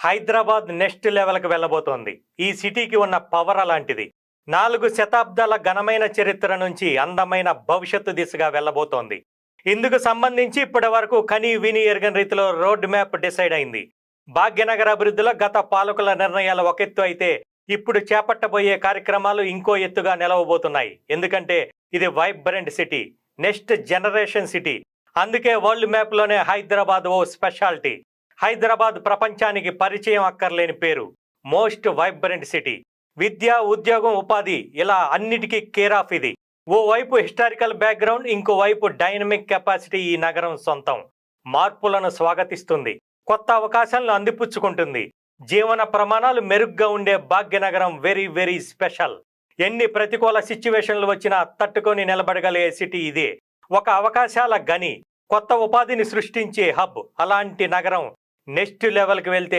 Hyderabad next లెవెల్కి వెళ్ళబోతోంది. ఈ సిటీకి ఉన్న పవర్ అలాంటిది. 4 శతాబ్దాల ఘనమైన చరిత్ర నుంచి అందమైన భవిష్యత్తు దిశగా వెళ్ళబోతోంది. ఇందుకు సంబంధించి ఇప్పటి వరకు కని విని ఎరగని రీతిలో రోడ్ మ్యాప్ డిసైడ్ అయింది. భాగ్యనగర అభివృద్ధిలో గత పాలకుల నిర్ణయాలు ఒక ఎత్తు అయితే, ఇప్పుడు చేపట్టబోయే కార్యక్రమాలు ఇంకో ఎత్తుగా నిలవబోతున్నాయి. ఎందుకంటే ఇది vibrant city, next generation city. అందుకే వరల్డ్ మ్యాప్లోనే హైదరాబాద్ ఓ స్పెషాలిటీ. హైదరాబాద్ ప్రపంచానికి పరిచయం అక్కర్లేని పేరు. Most vibrant city. విద్య, ఉద్యోగం, ఉపాధి ఇలా అన్నిటికీ కేర్ ఆఫ్ ఇది. ఓవైపు హిస్టారికల్ బ్యాక్గ్రౌండ్, ఇంకోవైపు డైనమిక్ కెపాసిటీ. ఈ నగరం సొంతం. మార్పులను స్వాగతిస్తుంది, కొత్త అవకాశాలను అందిపుచ్చుకుంటుంది. జీవన ప్రమాణాలు మెరుగ్గా ఉండే భాగ్యనగరం వెరీ వెరీ స్పెషల్. ఎన్ని ప్రతికూల సిచ్యువేషన్లు వచ్చినా తట్టుకొని నిలబడగలిగే సిటీ ఇదే. ఒక అవకాశాల గని, కొత్త ఉపాధిని సృష్టించే హబ్. అలాంటి నగరం నెక్స్ట్ లెవెల్కి వెళ్తే